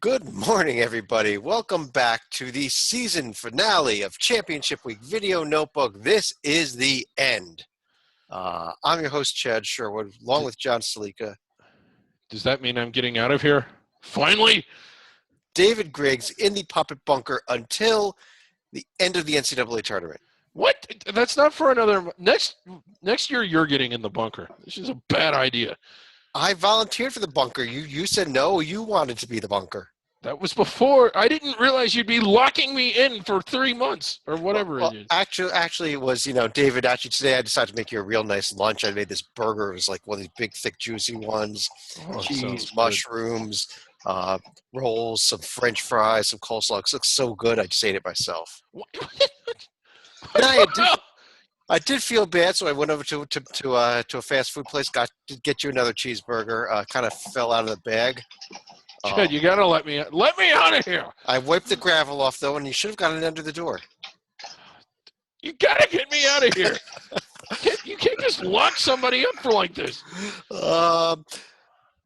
Good morning, everybody. Welcome back to the season finale of Championship Week Video Notebook. This is the end. I'm your host, Chad Sherwood, along with John Salika. Does that mean I'm getting out of here? Finally? David Griggs in the puppet bunker until the end of the NCAA tournament. What? That's not for another next year. You're getting in the bunker. This is a bad idea. I volunteered for the bunker. You said no. You wanted to be the bunker. That was before. I didn't realize you'd be locking me in for 3 months or whatever it is. Actually, it was, David, actually today I decided to make you a real nice lunch. I made this burger. It was like one of these big, thick, juicy ones. Cheese, mushrooms, rolls, some French fries, some coleslaw. It looks so good. I just ate it myself. I did feel bad, so I went over to a fast food place, got to get you another cheeseburger. Kind of fell out of the bag. Chad, you gotta let me out of here. I wiped the gravel off though, and you should have gotten it under the door. You gotta get me out of here. You can't just lock somebody up for like this. What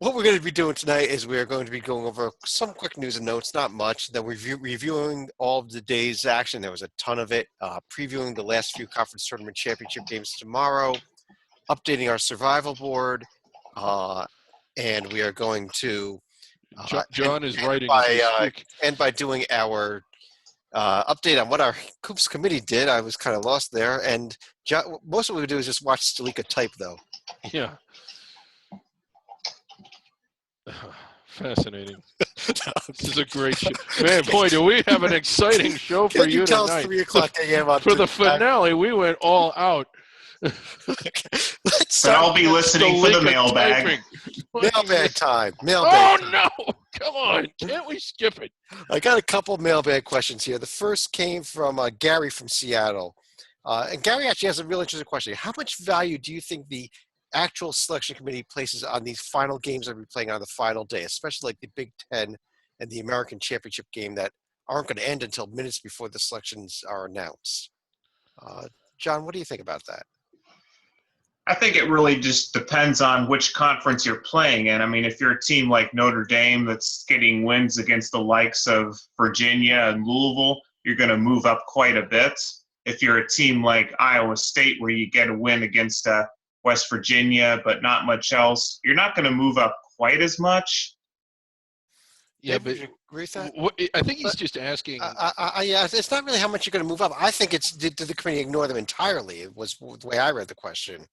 we're going to be doing tonight is we're going to be going over some quick news and notes, not much. Then reviewing all of the day's action. There was a ton of it. Previewing the last few conference tournament championship games tomorrow. Updating our survival board. And we are going to John is writing by doing our update on what our Coops committee did. I was kind of lost there, and John, most of what we do is just watch Stalika type, though. Yeah, fascinating. This is a great show, man. Boy, do we have an exciting show for you tell tonight. Us 3 o'clock a.m. For the finale, we went all out. I'll be listening for the mailbag. Mailbag time. No! Come on. Can't we skip it? I got a couple mailbag questions here. The first came from Gary from Seattle. And Gary actually has a real interesting question. How much value do you think the actual selection committee places on these final games that we're playing on the final day, especially like the Big Ten and the American Championship game that aren't going to end until minutes before the selections are announced? John, what do you think about that? I think it really just depends on which conference you're playing in. I mean, if you're a team like Notre Dame that's getting wins against the likes of Virginia and Louisville, you're going to move up quite a bit. If you're a team like Iowa State where you get a win against West Virginia but not much else, you're not going to move up quite as much. Yeah, but agree with that? I think he's just asking. Yeah, it's not really how much you're going to move up. I think it's did the committee ignore them entirely? It was the way I read the question.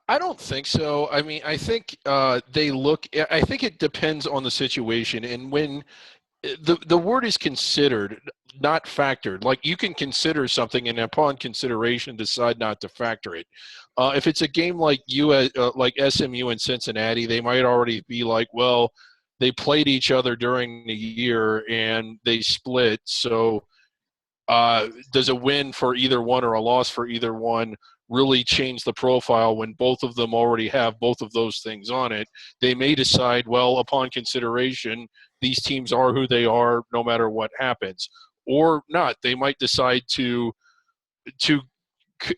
I don't think so. I mean, I think they look. I think it depends on the situation, and when the word is considered, not factored. Like you can consider something, and upon consideration, decide not to factor it. If it's a game like like SMU and Cincinnati, they might already be like, well, they played each other during the year and they split. So, does a win for either one or a loss for either one really change the profile when both of them already have both of those things on it? They may decide, well, upon consideration, these teams are who they are no matter what happens, or not. They might decide to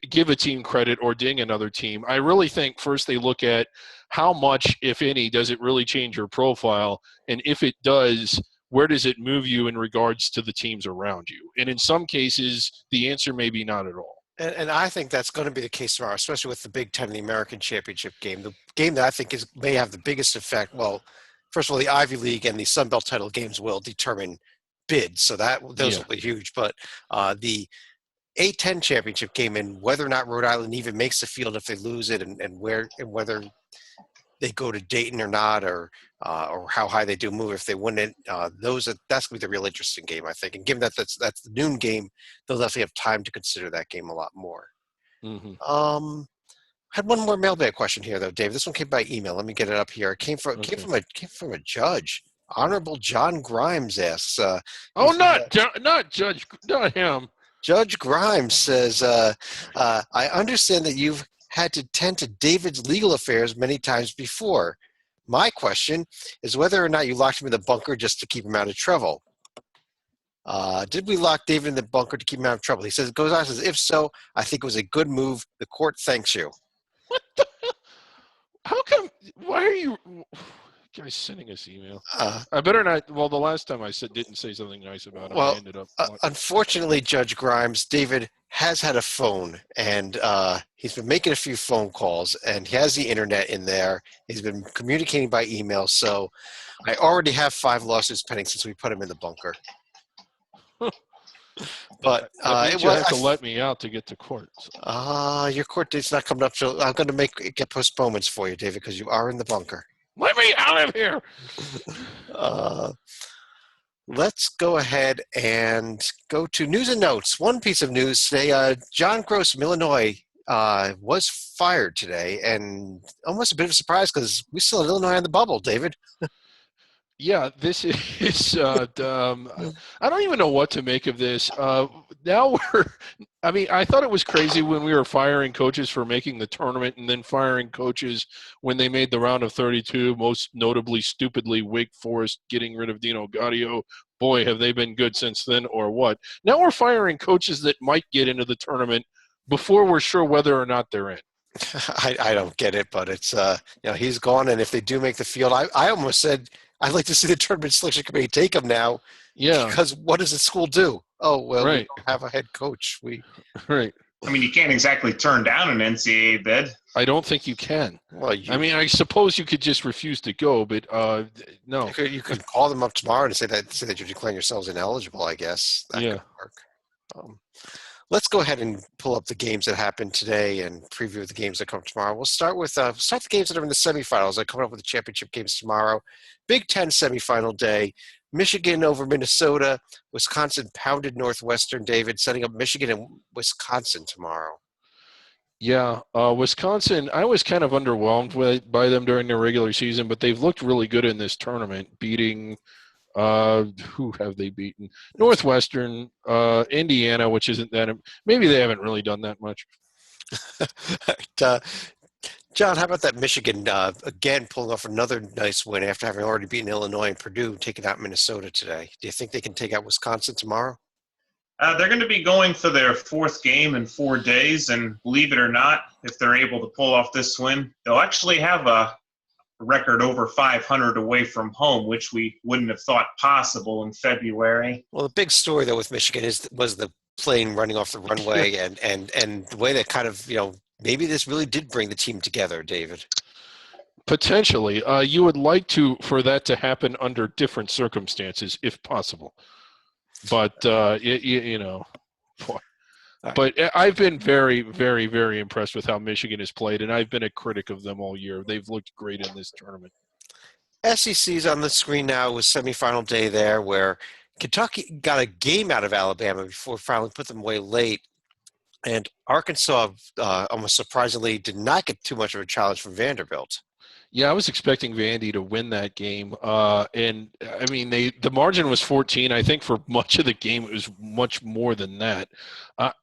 give a team credit or ding another team. I really think first they look at how much, if any, does it really change your profile, and if it does, where does it move you in regards to the teams around you? And in some cases, the answer may be not at all. And I think that's going to be the case tomorrow, especially with the Big Ten and the American Championship game. The game that I think may have the biggest effect. Well, first of all, the Ivy League and the Sun Belt title games will determine bids, so those will be huge. But the A-10 championship game, and whether or not Rhode Island even makes the field if they lose it, and whether they go to Dayton or not, or how high they do move if they win it. That's going to be the real interesting game, I think. And given that that's the noon game, they'll definitely have time to consider that game a lot more. Mm-hmm. I had one more mailbag question here, though, Dave. This one came by email. Let me get it up here. It came from a judge. Honorable John Grimes asks. Not him. Judge Grimes says, I understand that you've had to tend to David's legal affairs many times before. My question is whether or not you locked him in the bunker just to keep him out of trouble. Did we lock David in the bunker to keep him out of trouble? He says, goes on, says, if so, I think it was a good move. The court thanks you. What the hell? How come? Why are you? Guy's sending us email. Uh, I better not. Well, the last time I didn't say something nice about him, I well, ended up. unfortunately, Judge Grimes, David has had a phone, and he's been making a few phone calls, and he has the internet in there. He's been communicating by email, so I already have 5 lawsuits pending since we put him in the bunker. But that means it you was have to let me out to get to court. So. your court date's not coming up, so I'm going to get postponements for you, David, because you are in the bunker. Let me out of here. Let's go ahead and go to news and notes. One piece of news today, John Gross from Illinois was fired today, and almost a bit of a surprise because we still have Illinois on the bubble, David. Yeah, this is. I don't even know what to make of this. Now I thought it was crazy when we were firing coaches for making the tournament and then firing coaches when they made the round of 32, most notably, stupidly, Wake Forest getting rid of Dino Gaudio. Boy, have they been good since then or what. Now we're firing coaches that might get into the tournament before we're sure whether or not they're in. I don't get it, but it's he's gone, and if they do make the field, I almost said I'd like to see the tournament selection committee take him now. Yeah. Because what does the school do? Oh, well, right. We don't have a head coach. Right. I mean, you can't exactly turn down an NCAA bid. I don't think you can. Well, I suppose you could just refuse to go, but no. You could call them up tomorrow and say that you're declaring yourselves ineligible, I guess. That could work. Let's go ahead and pull up the games that happened today and preview the games that come tomorrow. We'll start with the games that are in the semifinals. They're coming up with the championship games tomorrow. Big Ten semifinal day. Michigan over Minnesota. Wisconsin pounded Northwestern, David, setting up Michigan and Wisconsin tomorrow. Yeah, Wisconsin, I was kind of underwhelmed by them during their regular season, but they've looked really good in this tournament, beating who have they beaten? Northwestern, Indiana, which isn't that – maybe they haven't really done that much. John, how about that Michigan, again, pulling off another nice win after having already beaten Illinois and Purdue, taking out Minnesota today? Do you think they can take out Wisconsin tomorrow? They're going to be going for their 4th game in 4 days, and believe it or not, if they're able to pull off this win, they'll actually have a record over 500 away from home, which we wouldn't have thought possible in February. Well, the big story, though, with Michigan was the plane running off the runway and the way that kind of, maybe this really did bring the team together, David. Potentially. You would like for that to happen under different circumstances, if possible. But, boy. But I've been very, very, very impressed with how Michigan has played, and I've been a critic of them all year. They've looked great in this tournament. SEC's on the screen now. It was semifinal day there where Kentucky got a game out of Alabama before finally put them away late. And Arkansas, almost surprisingly, did not get too much of a challenge from Vanderbilt. Yeah, I was expecting Vandy to win that game. And, I mean, the margin was 14. I think for much of the game it was much more than that.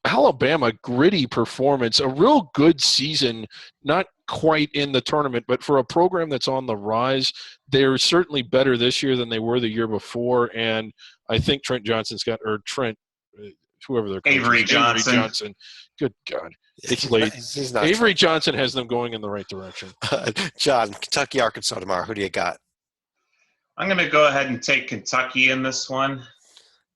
Alabama, gritty performance, a real good season, not quite in the tournament, but for a program that's on the rise, they're certainly better this year than they were the year before. And I think whoever their coach Avery is, Johnson. Avery Johnson. Good God. It's late. Avery Johnson has them going in the right direction. John, Kentucky, Arkansas tomorrow. Who do you got? I'm going to go ahead and take Kentucky in this one.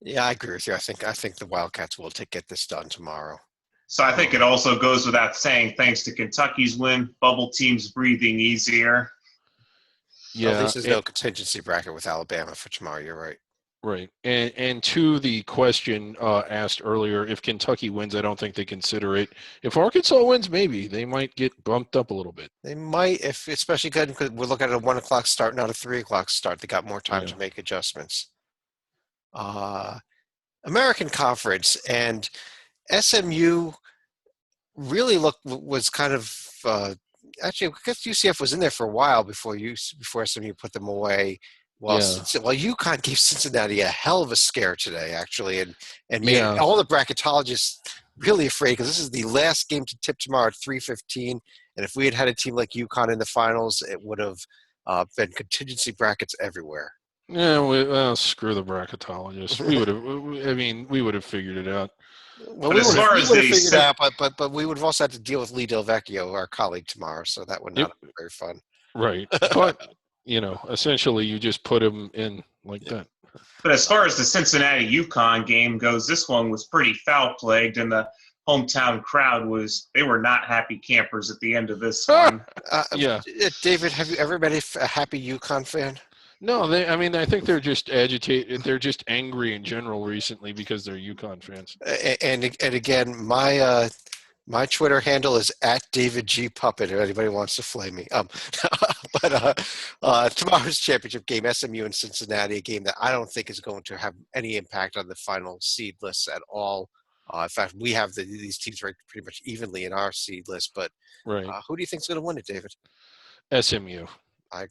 Yeah, I agree with you. I think the Wildcats will get this done tomorrow. So I think it also goes without saying, thanks to Kentucky's win, bubble teams breathing easier. Yeah, at least there's no contingency bracket with Alabama for tomorrow. You're right. Right. And to the question asked earlier, if Kentucky wins, I don't think they consider it. If Arkansas wins, maybe. They might get bumped up a little bit. They might, especially because we're looking at a 1 o'clock start, not a 3 o'clock start. They got more time to make adjustments. American Conference and SMU really was kind of actually, I guess UCF was in there for a while before SMU put them away. Well, UConn gave Cincinnati a hell of a scare today, actually, and made all the bracketologists really afraid because this is the last game to tip tomorrow at 3:15. And if we had a team like UConn in the finals, it would have been contingency brackets everywhere. Yeah, screw the bracketologists. We would have figured it out. Well, but as far as they figured it out, but we would have also had to deal with Lee Del Vecchio, our colleague, tomorrow, so that would not have been very fun. Right, but essentially you just put them in like that. But as far as the Cincinnati UConn game goes, this one was pretty foul plagued, and the hometown crowd they were not happy campers at the end of this one. Yeah. David, have you ever been a happy UConn fan? No, I think they're just agitated. They're just angry in general recently because they're UConn fans. And again, my Twitter handle is @DavidGPuppet. If anybody wants to flame me, but tomorrow's championship game, SMU and Cincinnati, a game that I don't think is going to have any impact on the final seed lists at all. In fact, we have these teams ranked pretty much evenly in our seed list. But Right. Who do you think is going to win it, David? SMU. I'm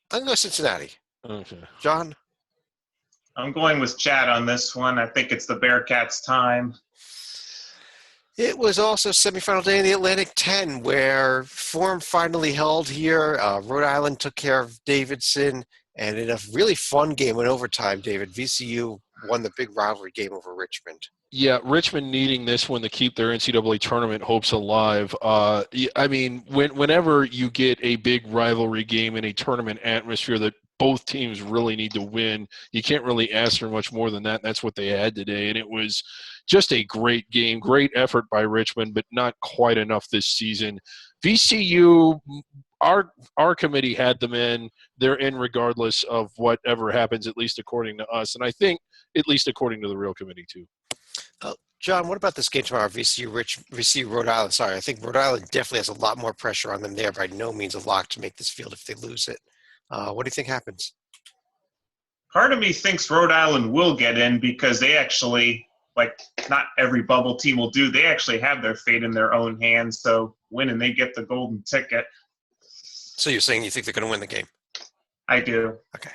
going to go Cincinnati. Okay. John? I'm going with Chad on this one. I think it's the Bearcats' time. It was also semifinal day in the Atlantic 10 where form finally held here. Rhode Island took care of Davidson, and in a really fun game in overtime, David, VCU won the big rivalry game over Richmond. Yeah, Richmond needing this one to keep their NCAA tournament hopes alive. Whenever you get a big rivalry game in a tournament atmosphere that both teams really need to win, you can't really ask for much more than that. That's what they had today, and it was just a great game, great effort by Richmond, but not quite enough this season. VCU, our committee had them in. They're in regardless of whatever happens, at least according to us, and I think at least according to the real committee too. John, what about this game tomorrow, VCU Rhode Island? Sorry, I think Rhode Island definitely has a lot more pressure on them. They're by no means a lock to make this field if they lose it. What do you think happens? Part of me thinks Rhode Island will get in because they actually, not every bubble team will do, they actually have their fate in their own hands. So win and they get the golden ticket. So you're saying you think they're going to win the game? I do. Okay.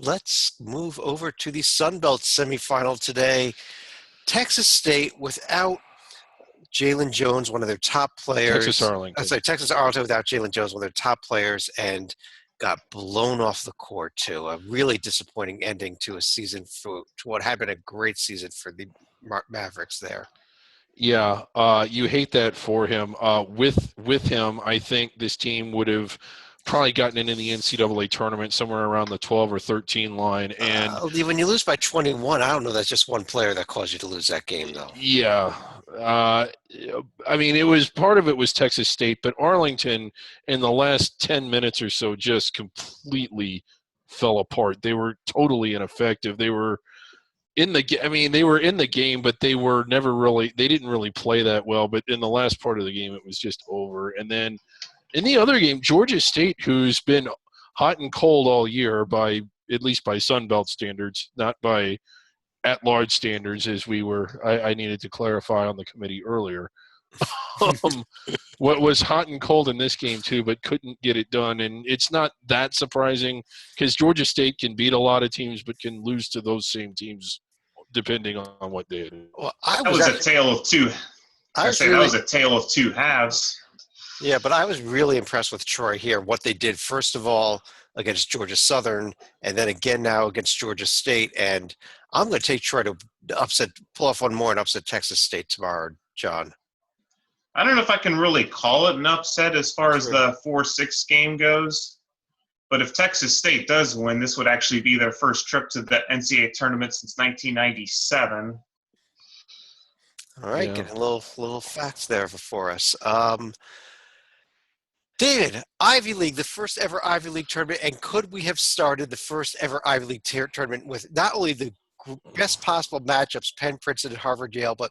Let's move over to the Sun Belt semifinal today. Texas State without Jalen Jones, one of their top players. Texas Arlington without Jalen Jones, one of their top players, and got blown off the court too. A really disappointing ending to a season to what had been a great season for the Mavericks there. Yeah, you hate that for him. With him, I think this team would have probably gotten into the NCAA tournament somewhere around the 12 or 13 line. And when you lose by 21, I don't know that's just one player that caused you to lose that game, though. Yeah. Part of it was Texas State, but Arlington in the last 10 minutes or so just completely fell apart. They were totally ineffective. They were in the game, but they didn't really play that well. But in the last part of the game, it was just over. And then in the other game, Georgia State, who's been hot and cold all year at least by Sun Belt standards, not by at-large standards, as I needed to clarify on the committee earlier. What was hot and cold in this game too, but couldn't get it done. And it's not that surprising because Georgia State can beat a lot of teams, but can lose to those same teams depending on what day it is. Well, that was a tale of two. That was a tale of two halves. Yeah, but I was really impressed with Troy here. What they did, first of all, against Georgia Southern, and then again now against Georgia State. And I'm going to take Troy to pull off one more and upset Texas State tomorrow, John. I don't know if I can really call it an upset as far as the 4-6 game goes. But if Texas State does win, this would actually be their first trip to the NCAA tournament since 1997. All right, Yeah. Getting a little facts there for us. David, Ivy League, the first ever Ivy League tournament, and could we have started the first ever Ivy League tournament with not only the best possible matchups, Penn, Princeton, and Harvard, Yale, but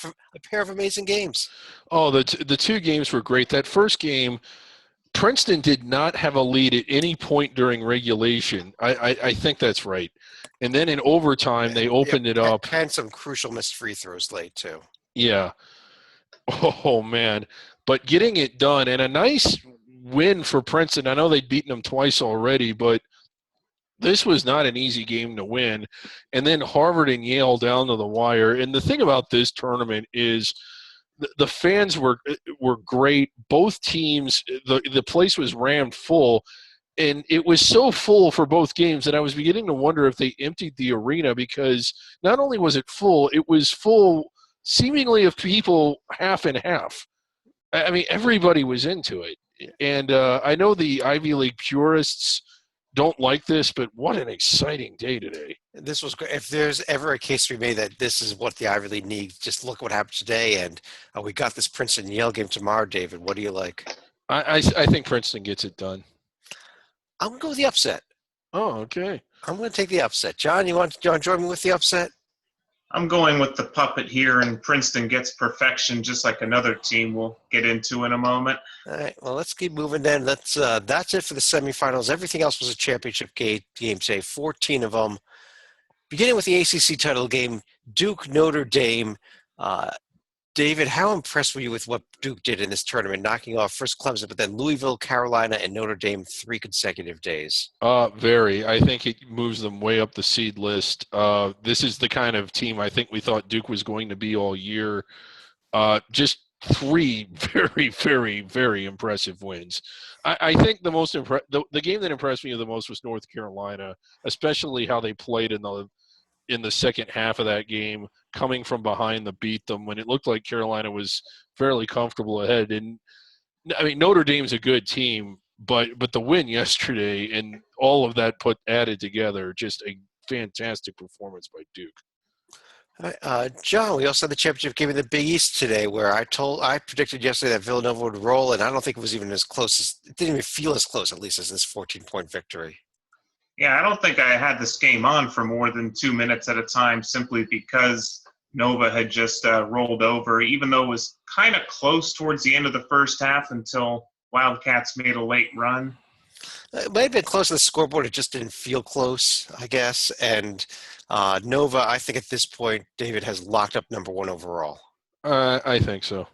a pair of amazing games? Oh, the two games were great. That first game, Princeton did not have a lead at any point during regulation. I think that's right. And then in overtime, they opened it up. And some crucial missed free throws late, too. Yeah. Oh, man. But getting it done, and a nice win for Princeton. I know they'd beaten them twice already, but this was not an easy game to win. And then Harvard and Yale down to the wire. And the thing about this tournament is the fans were great. Both teams, the place was rammed full. And it was so full for both games that I was beginning to wonder if they emptied the arena, because not only was it full, it was full seemingly of people half and half. I mean, everybody was into it. And I know the Ivy League purists don't like this, but what an exciting day today. This was great. If there's ever a case to be made that this is what the Ivy League needs, just look what happened today. And we got this Princeton Yale game tomorrow, David. What do you like? I think Princeton gets it done. I'm going to go with the upset. Oh, okay. I'm going to take the upset. John, you want to join me with the upset? I'm going with the puppet here, and Princeton gets perfection just like another team we'll get into in a moment. All right, well, let's keep moving then. That's it for the semifinals. Everything else was a championship game today, 14 of them. Beginning with the ACC title game, Duke Notre Dame. David, how impressed were you with what Duke did in this tournament, knocking off first Clemson, but then Louisville, Carolina, and Notre Dame 3 consecutive days? Very. I think it moves them way up the seed list. This is the kind of team I think we thought Duke was going to be all year. Just 3 very, very, very impressive wins. I think the game that impressed me the most was North Carolina, especially how they played in the second half of that game, coming from behind to beat them when it looked like Carolina was fairly comfortable ahead. And I mean, Notre Dame's a good team, but the win yesterday and all of that added together, just a fantastic performance by Duke. John, we also had the championship game in the Big East today, where I predicted yesterday that Villanova would roll, and I don't think it was even as close it didn't even feel as close, at least, as this 14-point victory. Yeah, I don't think I had this game on for more than 2 minutes at a time simply because Nova had just rolled over, even though it was kind of close towards the end of the first half until Wildcats made a late run. It might have been close to the scoreboard. It just didn't feel close, I guess. And Nova, I think at this point, David has locked up number 1 overall. I think so.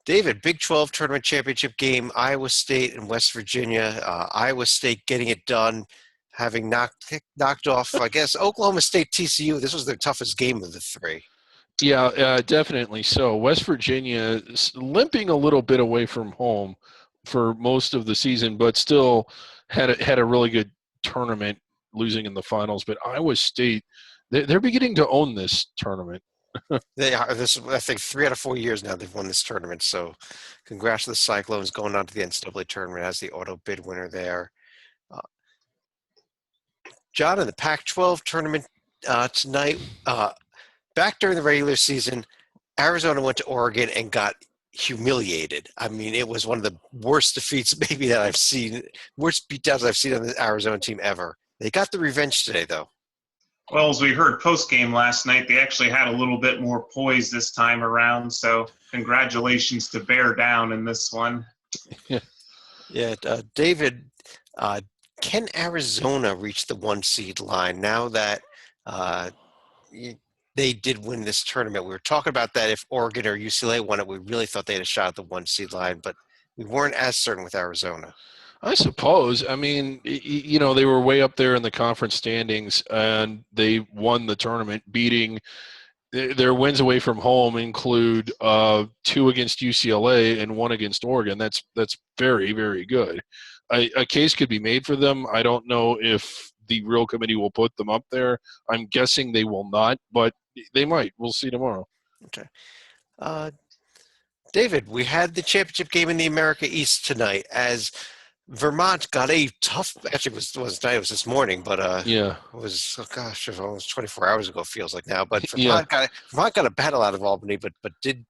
David, Big 12 tournament championship game, Iowa State and West Virginia. Iowa State getting it done, having knocked off, I guess, Oklahoma State, TCU. This was their toughest game of the 3. Yeah, definitely so. West Virginia limping a little bit away from home for most of the season, but still had a really good tournament, losing in the finals. But Iowa State, they're beginning to own this tournament. They are. I think 3 out of 4 years now they've won this tournament. So, congrats to the Cyclones going on to the NCAA tournament as the auto bid winner there. John, in the Pac-12 tournament tonight, back during the regular season, Arizona went to Oregon and got humiliated. I mean, it was one of the worst defeats maybe that I've seen, worst beatdowns I've seen on the Arizona team ever. They got the revenge today, though. Well, as we heard post-game last night, they actually had a little bit more poise this time around, so congratulations to bear down in this one. Yeah, David, can Arizona reach the 1 seed line now that they did win this tournament? We were talking about that if Oregon or UCLA won it, we really thought they had a shot at the 1 seed line, but we weren't as certain with Arizona. I suppose. I mean, you know, they were way up there in the conference standings, and they won the tournament, beating their wins away from home include 2 against UCLA and 1 against Oregon. That's very, very good. A case could be made for them. I don't know if the real committee will put them up there. I'm guessing they will not, but they might. We'll see tomorrow. Okay. David, we had the championship game in the America East tonight as Vermont got a tough – actually, it was this morning, but yeah, it was, oh gosh, it was almost 24 hours ago, feels like now. But Vermont got a battle out of Albany, but did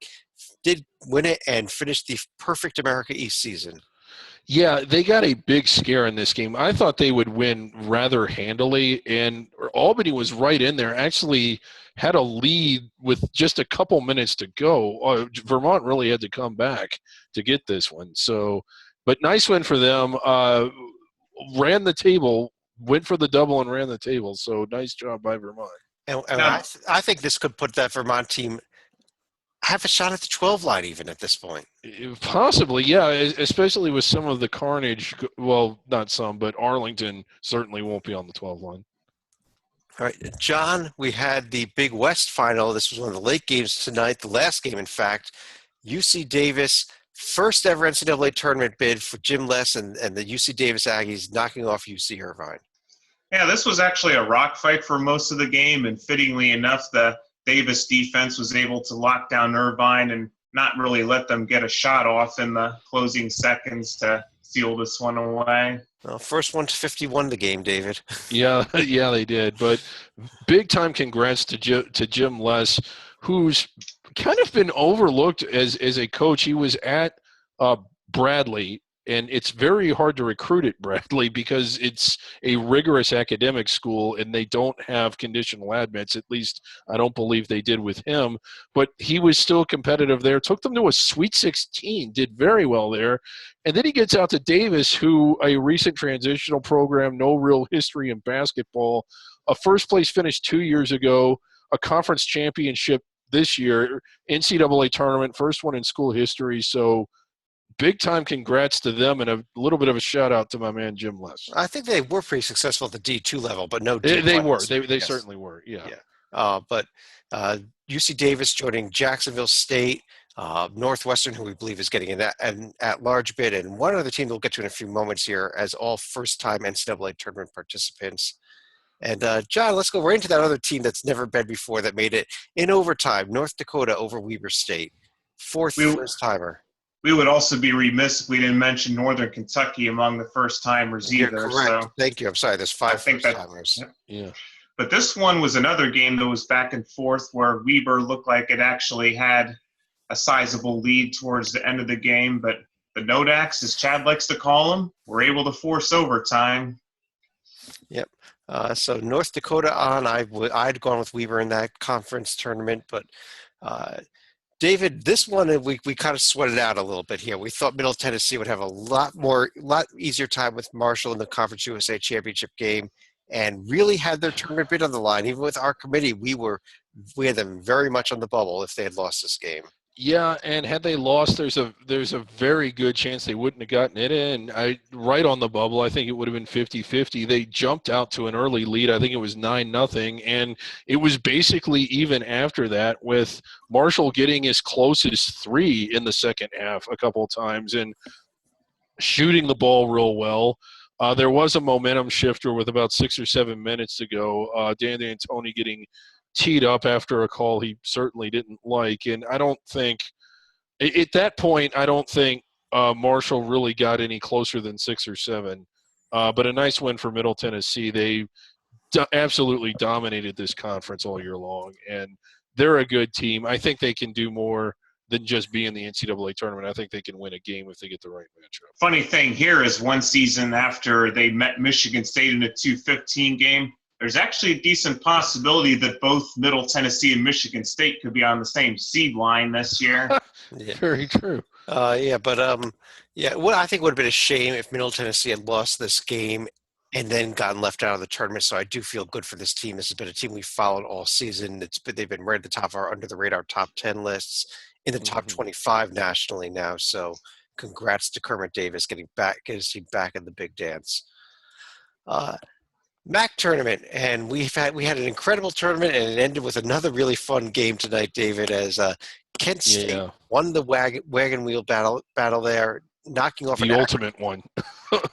win it and finish the perfect America East season. Yeah, they got a big scare in this game. I thought they would win rather handily, and Albany was right in there, actually had a lead with just a couple minutes to go. Vermont really had to come back to get this one. So, but nice win for them. Ran the table, went for the double and ran the table. So nice job by Vermont. And I think this could put that Vermont team have a shot at the 12 line even at this point. Possibly, yeah, especially with some of the carnage. Well, not some, but Arlington certainly won't be on the 12 line. All right, John, we had the Big West final. This was one of the late games tonight, the last game, in fact. UC Davis, first ever NCAA tournament bid for Jim Les and the UC Davis Aggies knocking off UC Irvine. Yeah, this was actually a rock fight for most of the game, and fittingly enough, the Davis defense was able to lock down Irvine and not really let them get a shot off in the closing seconds to seal this one away. Well, first one to 51 the game, David. Yeah, yeah, they did. But big time congrats to Jim Les, who's kind of been overlooked as a coach. He was at Bradley, and it's very hard to recruit at Bradley because it's a rigorous academic school, and they don't have conditional admits. At least I don't believe they did with him. But he was still competitive there. Took them to a Sweet 16. Did very well there. And then he gets out to Davis, who a recent transitional program, no real history in basketball, a first-place finish 2 years ago, a conference championship this year, NCAA tournament, first one in school history. So big-time congrats to them, and a little bit of a shout-out to my man Jim Les. I think they were pretty successful at the D2 level, but no They D1. were. They Yes. certainly were, yeah. But UC Davis joining Jacksonville State, Northwestern, who we believe is getting an at-large bid, and one other team that we'll get to in a few moments here as all first-time NCAA tournament participants. And, John, let's go right into that other team that's never been before that made it in overtime, North Dakota over Weber State. Fourth first-timer. We would also be remiss if we didn't mention Northern Kentucky among the first-timers You're either. correct. So. Thank you. I'm sorry. There's five first-timers. Yeah. But this one was another game that was back and forth where Weber looked like it actually had a sizable lead towards the end of the game. But the Nodaks, as Chad likes to call them, were able to force overtime. Yep. So North Dakota on. I'd gone with Weber in that conference tournament, but David, this one we kind of sweated out a little bit here. We thought Middle Tennessee would have a lot easier time with Marshall in the Conference USA Championship game, and really had their tournament bid on the line. Even with our committee, we had them very much on the bubble if they had lost this game. Yeah, and had they lost, there's a very good chance they wouldn't have gotten it in. Right on the bubble, I think it would have been 50-50. They jumped out to an early lead. I think it was 9-0, and it was basically even after that, with Marshall getting as close as 3 in the second half a couple of times and shooting the ball real well. There was a momentum shifter with about 6 or 7 minutes to go. Dan D'Antoni getting teed up after a call he certainly didn't like. And I don't think – at that point, I don't think Marshall really got any closer than 6 or 7. But a nice win for Middle Tennessee. They absolutely dominated this conference all year long, and they're a good team. I think they can do more than just be in the NCAA tournament. I think they can win a game if they get the right matchup. Funny thing here is one season after they met Michigan State in a 2-15 game, there's actually a decent possibility that both Middle Tennessee and Michigan State could be on the same seed line this year. Yeah. Very true. What I think would have been a shame if Middle Tennessee had lost this game and then gotten left out of the tournament. So I do feel good for this team. This has been a team we followed all season. They've been right at the top of our under the radar top 10 lists, in the top 25 nationally now. So congrats to Kermit Davis getting his team back in the big dance. MAC tournament, and we had an incredible tournament, and it ended with another really fun game tonight, David, as Kent State won the wagon wheel battle there, knocking off the ultimate one.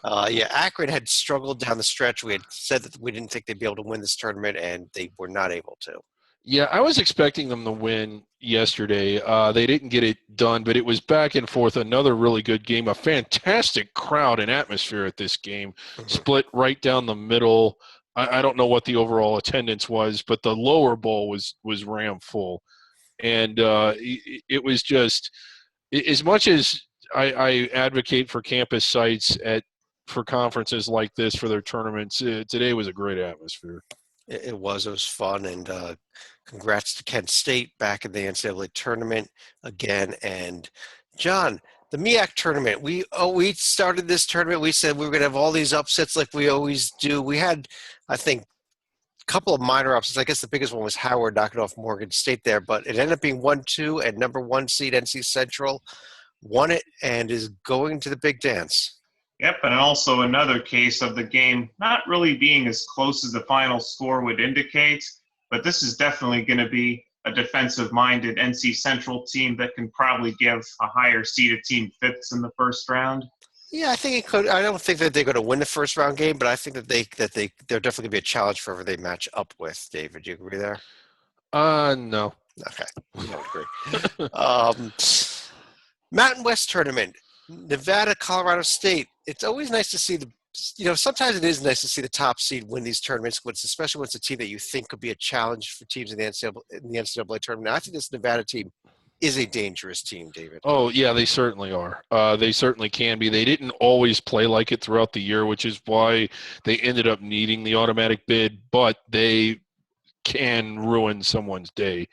Akron had struggled down the stretch. We had said that we didn't think they'd be able to win this tournament, and they were not able to. Yeah, I was expecting them to win yesterday. They didn't get it done, but it was back and forth. Another really good game. A fantastic crowd and atmosphere at this game. Split right down the middle. I don't know what the overall attendance was, but the lower bowl was ram full. And it was just – as much as I advocate for campus sites for conferences like this for their tournaments, today was a great atmosphere. It was fun, and congrats to Kent State back in the NCAA tournament again. And John, the MEAC tournament, we started this tournament. We said we were going to have all these upsets like we always do. We had, I think, a couple of minor upsets. I guess the biggest one was Howard knocking off Morgan State there, but it ended up being 1-2, and number 1 seed NC Central won it and is going to the big dance. Yep, and also another case of the game not really being as close as the final score would indicate, but this is definitely going to be a defensive-minded NC Central team that can probably give a higher seeded team fits in the first round. Yeah, I think it could. I don't think that they're going to win the first round game, but I think that they're definitely going to be a challenge for whoever they match up with. David, do you agree there? No. Okay, we don't agree. Mountain West tournament, Nevada, Colorado State. It's always nice to see sometimes it is nice to see the top seed win these tournaments, especially when it's a team that you think could be a challenge for teams in the NCAA tournament. Now, I think this Nevada team is a dangerous team, David. Oh, yeah, they certainly are. They certainly can be. They didn't always play like it throughout the year, which is why they ended up needing the automatic bid, but they can ruin someone's day.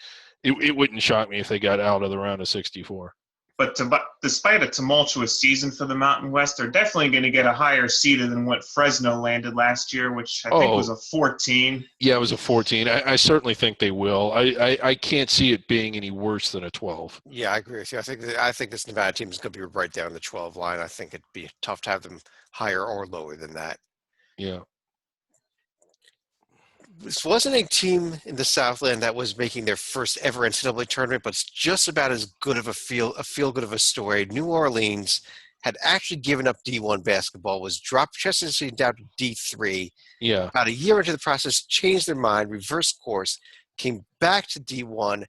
It wouldn't shock me if they got out of the round of 64. But despite a tumultuous season for the Mountain West, they're definitely going to get a higher seeded than what Fresno landed last year, which I think was a 14. Yeah, it was a 14. I certainly think they will. I can't see it being any worse than a 12. Yeah, I agree with you. I think this Nevada team is going to be right down the 12 line. I think it'd be tough to have them higher or lower than that. Yeah. This wasn't a team in the Southland that was making their first ever NCAA tournament, but it's just about as good of a feel good of a story. New Orleans had actually given up D1 basketball, was dropped Chesterfield down to D3. Yeah. About a year into the process, changed their mind, reversed course, came back to D1.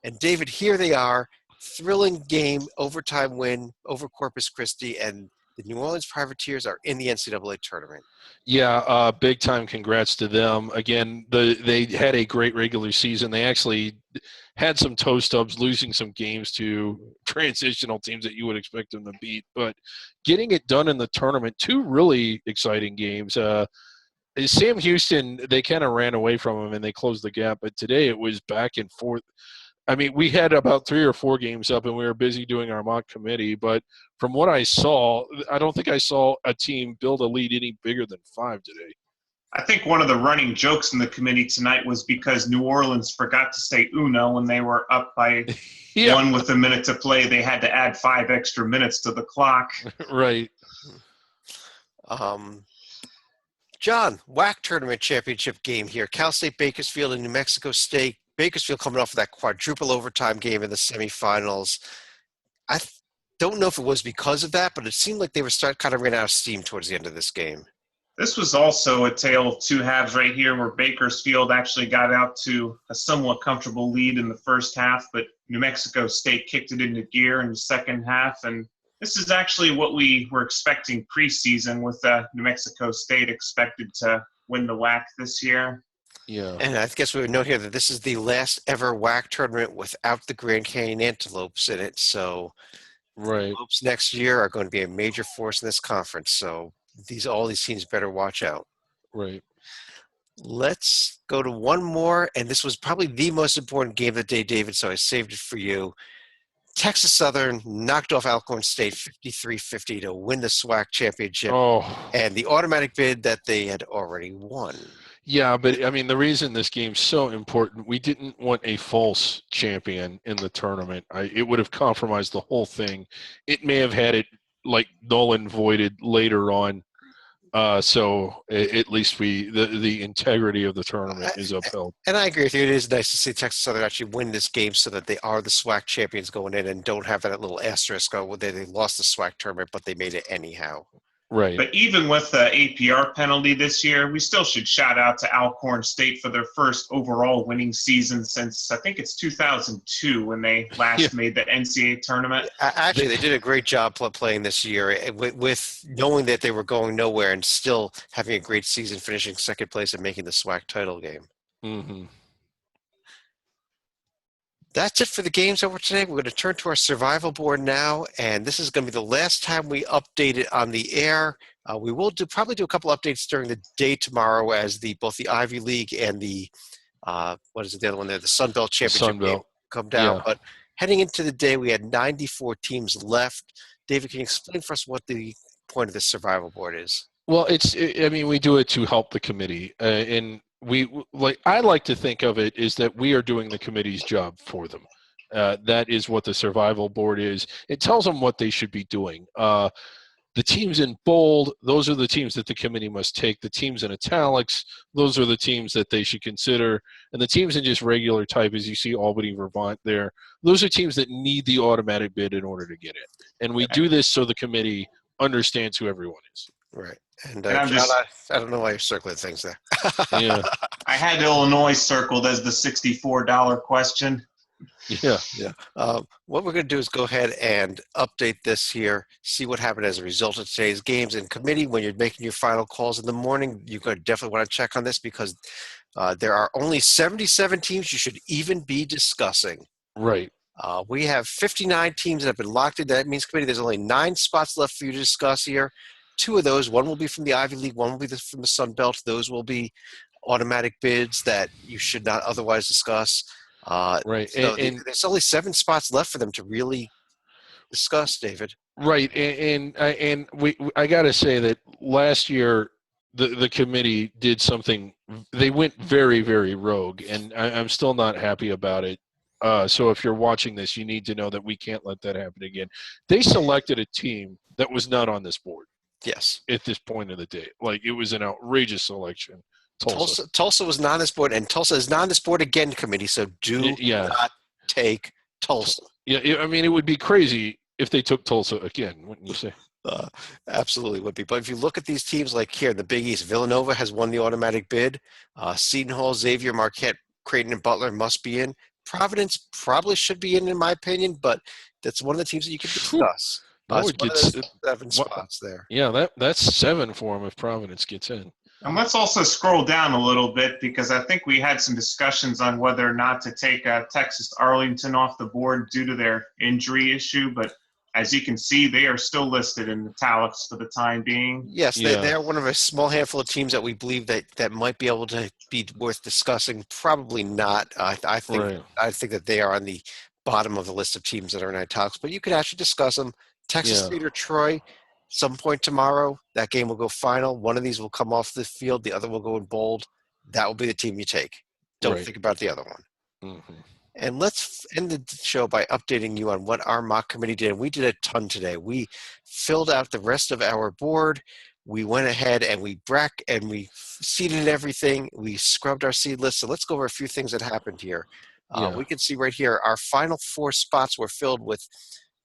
And David, here they are, thrilling game, overtime win over Corpus Christi, and the New Orleans Privateers are in the NCAA tournament. Yeah, big time congrats to them. Again, they had a great regular season. They actually had some toe stubs, losing some games to transitional teams that you would expect them to beat. But getting it done in the tournament, two really exciting games. Sam Houston, they kind of ran away from them and they closed the gap. But today it was back and forth. I mean, we had about 3 or 4 games up and we were busy doing our mock committee. But from what I saw, I don't think I saw a team build a lead any bigger than 5 today. I think one of the running jokes in the committee tonight was because New Orleans forgot to say uno when they were up by 1 with a minute to play. They had to add 5 extra minutes to the clock. Right. John, WAC tournament championship game here. Cal State Bakersfield and New Mexico State. Bakersfield coming off of that quadruple overtime game in the semifinals. I don't know if it was because of that, but it seemed like they were kind of ran out of steam towards the end of this game. This was also a tale of 2 halves right here where Bakersfield actually got out to a somewhat comfortable lead in the first half, but New Mexico State kicked it into gear in the second half. And this is actually what we were expecting preseason with New Mexico State expected to win the WAC this year. Yeah. And I guess we would note here that this is the last ever WAC tournament without the Grand Canyon Antelopes in it. So right. Antelopes next year are going to be a major force in this conference. So all these teams better watch out. Right. Let's go to one more. And this was probably the most important game of the day, David, so I saved it for you. Texas Southern knocked off Alcorn State 53-50 to win the SWAC championship and the automatic bid that they had already won. Yeah, but I mean, the reason this game's so important, we didn't want a false champion in the tournament. It would have compromised the whole thing. It may have had it like null and voided later on. So at least the integrity of the tournament is upheld. And I agree with you. It is nice to see Texas Southern actually win this game so that they are the SWAC champions going in and don't have that little asterisk where they lost the SWAC tournament, but they made it anyhow. Right. But even with the APR penalty this year, we still should shout out to Alcorn State for their first overall winning season since I think it's 2002 when they last made the NCAA tournament. Actually, they did a great job playing this year with knowing that they were going nowhere and still having a great season, finishing second place and making the SWAC title game. Mm-hmm. That's it for the games over today. We're going to turn to our survival board now, and this is going to be the last time we update it on the air. We will probably do a couple updates during the day tomorrow as both the Ivy League and the what is it, the other one there, the Sun Belt Championship game come down. Yeah. But heading into the day, we had 94 teams left. David, can you explain for us what the point of this survival board is? Well, we do it to help the committee, and I like to think of it is that we are doing the committee's job for them. That is what the survival board is. It tells them what they should be doing. The teams in bold, those are the teams that the committee must take. The teams in italics, those are the teams that they should consider. And the teams in just regular type, as you see Albany, Vermont there, those are teams that need the automatic bid in order to get it. And we do this so the committee understands who everyone is. Right. And John, I don't know why you're circling things there. Yeah. I had Illinois circled as the $64 question. Yeah. Yeah. What we're going to do is go ahead and update this here, see what happened as a result of today's games. In committee, when you're making your final calls in the morning, you're going to definitely want to check on this because there are only 77 teams you should even be discussing. Right. We have 59 teams that have been locked in. That means committee, there's only 9 spots left for you to discuss here. 2 of those, one will be from the Ivy League, one will be from the Sun Belt. Those will be automatic bids that you should not otherwise discuss. Right. So And there's only 7 spots left for them to really discuss, David. right. And I got to say that last year the committee did something. They went very, very rogue, and I'm still not happy about it. So if you're watching this, you need to know that we can't let that happen again. They selected a team that was not on this board Yes. at this point of the day. Like, it was an outrageous selection. Tulsa was not on this board, and Tulsa is not on this board again, committee, so do Yeah. not take Tulsa. Yeah, I mean, it would be crazy if they took Tulsa again, wouldn't you say? Absolutely would be. But if you look at these teams like here, the Big East, Villanova has won the automatic bid. Seton Hall, Xavier, Marquette, Creighton, and Butler must be in. Providence probably should be in my opinion, but that's one of the teams that you can discuss. That It's would one of get those 7 spots there. Yeah, that's 7 for them if Providence gets in. And let's also scroll down a little bit because I think we had some discussions on whether or not to take Texas Arlington off the board due to their injury issue. But as you can see, they are still listed in italics for the time being. Yes, Yeah. they're one of a small handful of teams that we believe that might be able to be worth discussing. Probably not. I think Right. I think that they are on the bottom of the list of teams that are in italics, but you could actually discuss them. Texas Yeah. State or Troy, some point tomorrow, that game will go final. One of these will come off the field, the other will go in bold. That will be the team you take. Don't Right. think about the other one. Mm-hmm. And let's end the show by updating you on what our mock committee did. We did a ton today. We filled out the rest of our board. We went ahead and we seeded everything. We scrubbed our seed list. So let's go over a few things that happened here. Yeah. We can see right here, our final 4 spots were filled with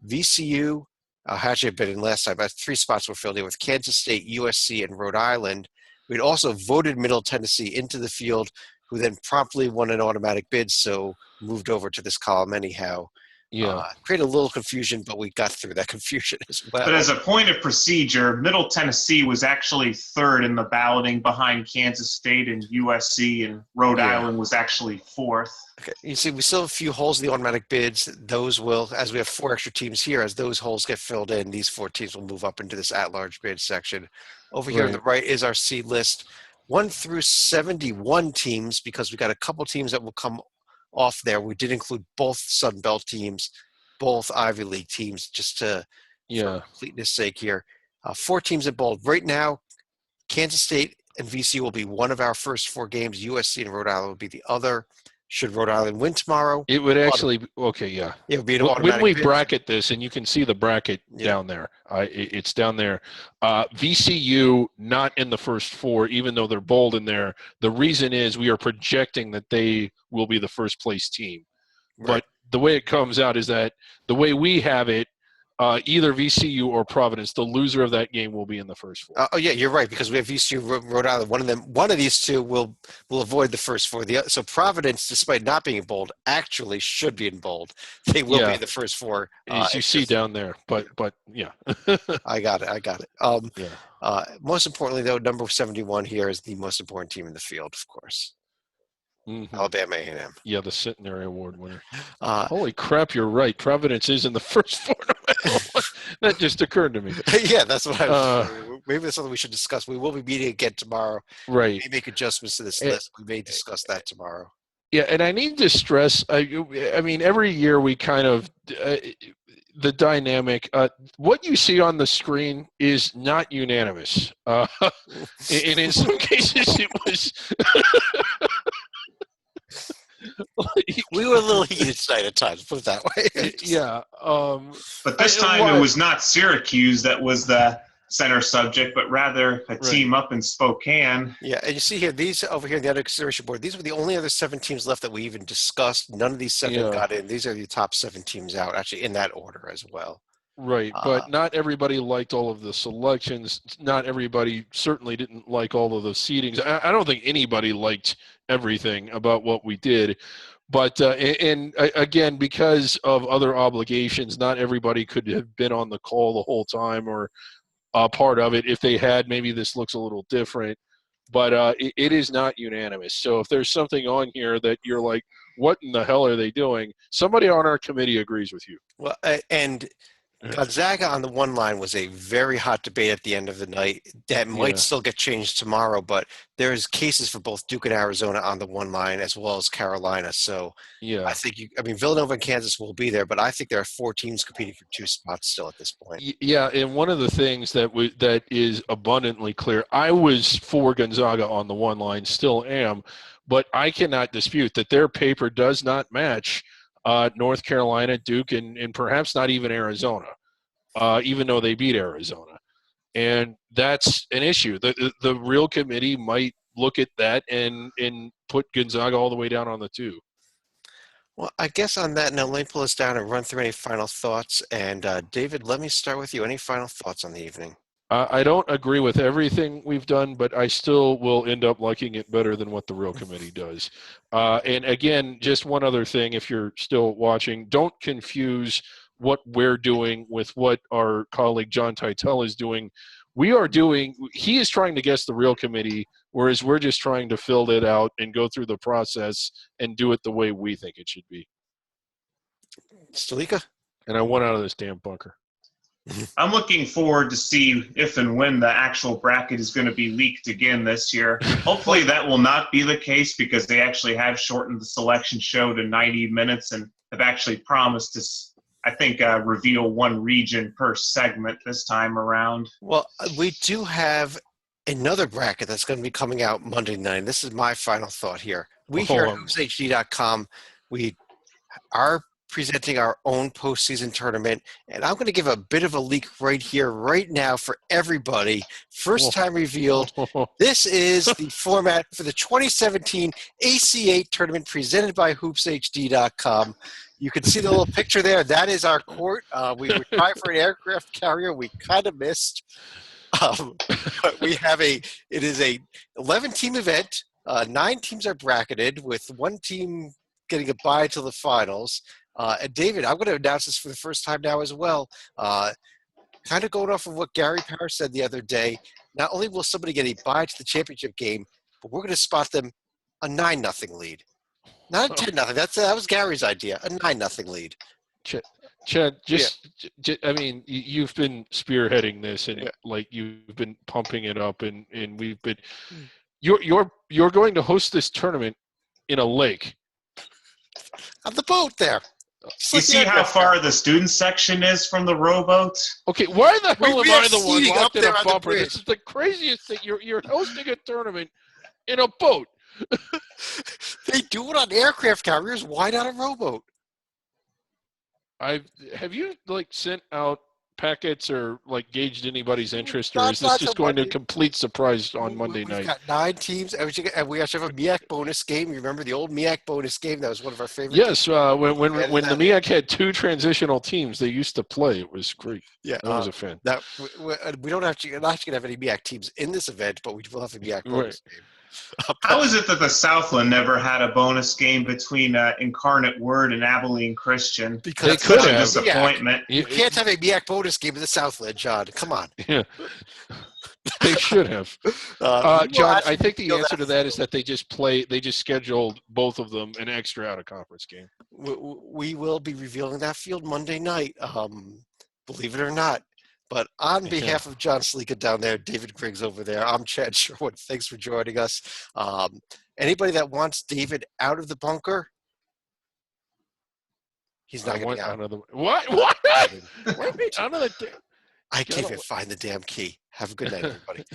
VCU. Actually, been in last time, but 3 spots were filled here with Kansas State, USC, and Rhode Island. We'd also voted Middle Tennessee into the field, who then promptly won an automatic bid, so moved over to this column anyhow. Yeah. Created a little confusion, but we got through that confusion as well. But as a point of procedure, Middle Tennessee was actually 3rd in the balloting behind Kansas State and USC, and Rhode Yeah. Island was actually 4th. Okay. You see, we still have a few holes in the automatic bids. Those will, as we have 4 extra teams here, as those holes get filled in, these 4 teams will move up into this at-large bid section. Over here on the right is our seed list, 1 through 71 teams, because we got a couple teams that will come off there. We did include both Sun Belt teams, both Ivy League teams, just to for completeness sake here. 4 teams in bold. Right now, Kansas State and VCU will be one of our first 4 games. USC and Rhode Island will be the other. Should Rhode Island win tomorrow, It would actually okay, yeah. it would be an When automatic we bid. bracket this, and you can see the bracket down there, it's down there. VCU not in the first 4, even though they're bold in there. The reason is we are projecting that they will be the first place team. Right. But the way it comes out is that the way we have it, either VCU or Providence, the loser of that game will be in the first 4. Oh yeah, you're right, because we have VCU, Rhode Island. One of these 2 will avoid the first 4. So Providence, despite not being in bold, actually should be in bold. They will be in the first 4. As you see down there, but yeah. I got it. Yeah. Most importantly, though, number 71 here is the most important team in the field, of course. Mhm. Alabama A&M. Yeah, the Centenary Award winner. Uh, Holy crap, you're right. Providence is in the first 4. That just occurred to me. yeah, that's what maybe that's something we should discuss. We will be meeting again tomorrow. Right. We may make adjustments to this list. We may discuss that tomorrow. Yeah, and I need to stress, I mean, every year we kind of, the dynamic, what you see on the screen is not unanimous. And in some cases it was... We were a little heated tonight at times, put it that way. Yeah. But this time it was not Syracuse that was the center subject, but rather a team up in Spokane. Yeah, and you see here, these over here in the under consideration board, these were the only other 7 teams left that we even discussed. None of these 7 got in. These are the top 7 teams out, actually in that order as well. Right, but not everybody liked all of the selections. Not everybody certainly didn't like all of the seedings. I don't think anybody liked everything about what we did, But again, because of other obligations, not everybody could have been on the call the whole time or part of it. If they had, maybe this looks a little different. But it is not unanimous. So if there's something on here that you're like, what in the hell are they doing? Somebody on our committee agrees with you. Well, and Gonzaga on the one line was a very hot debate at the end of the night that might Yeah. still get changed tomorrow, but there's cases for both Duke and Arizona on the one line as well as Carolina. So Yeah. I think Villanova and Kansas will be there, but I think there are 4 teams competing for 2 spots still at this point. Yeah, and one of the things that is abundantly clear, I was for Gonzaga on the one line, still am, but I cannot dispute that their paper does not match North Carolina, Duke, and perhaps not even Arizona, even though they beat Arizona. And that's an issue. The real committee might look at that and put Gonzaga all the way down on the 2. Well, I guess on that note, let me pull us down and run through any final thoughts. And David, let me start with you. Any final thoughts on the evening? I don't agree with everything we've done, but I still will end up liking it better than what the real committee does. And again, just one other thing, if you're still watching, don't confuse what we're doing with what our colleague John Titel is doing. He is trying to guess the real committee, whereas we're just trying to fill it out and go through the process and do it the way we think it should be. Stalika? And I want out of this damn bunker. I'm looking forward to see if and when the actual bracket is going to be leaked again this year. Hopefully that will not be the case because they actually have shortened the selection show to 90 minutes and have actually promised to, I think, reveal 1 region per segment this time around. Well, we do have another bracket that's going to be coming out Monday night. This is my final thought here. We here at hoopshd.com, we are presenting our own postseason tournament, and I'm going to give a bit of a leak right here, right now for everybody. First time revealed. This is the format for the 2017 AC8 tournament presented by hoopshd.com. You can see the little picture there. That is our court. We were trying for an aircraft carrier. We kind of missed. But it is a 11-team event. 9 teams are bracketed with 1 team getting a bye to the finals. And David, I'm going to announce this for the first time now as well. Kind of going off of what Gary Parrish said the other day, not only will somebody get a bye to the championship game, but we're going to spot them a 9-0 lead. Not a 10-0. That was Gary's idea, a 9-0 lead. Chad, I mean, you've been spearheading this, and like you've been pumping it up, and we've been. You're going to host this tournament in a lake. On the boat there. You see how far the student section is from the rowboat? Okay, why the hell am I the one seating up locked in there a on the bumper? This is the craziest thing. You're hosting a tournament in a boat. They do it on aircraft carriers. Why not a rowboat? Have you like sent out packets or like gauged anybody's interest, or Not- is this not just so going to much. complete surprise on Monday We've night? got 9 teams, and we actually have a MEAC bonus game. You remember the old MEAC bonus game? That was one of our favorite. Yes, when the that- MEAC had 2 transitional teams, they used to play. It was great. Yeah, I was a fan. that we don't actually not going to have any MEAC teams in this event, but we will have a MEAC bonus game. How is it that the Southland never had a bonus game between Incarnate Word and Abilene Christian? Because They That's could such a have. disappointment. You can't have a MEAC bonus game in the Southland, John. Come on. Yeah, they should have. We will John, actually I think the feel answer to that is that they just scheduled both of them an extra out-of-conference game. we will be revealing that field Monday night, believe it or not. But on behalf of John Salika down there, David Griggs over there, I'm Chad Sherwood. Thanks for joining us. Anybody that wants David out of the bunker, he's not going to out out. of the what? What? Out of the. I can't even find the damn key. Have a good night, everybody.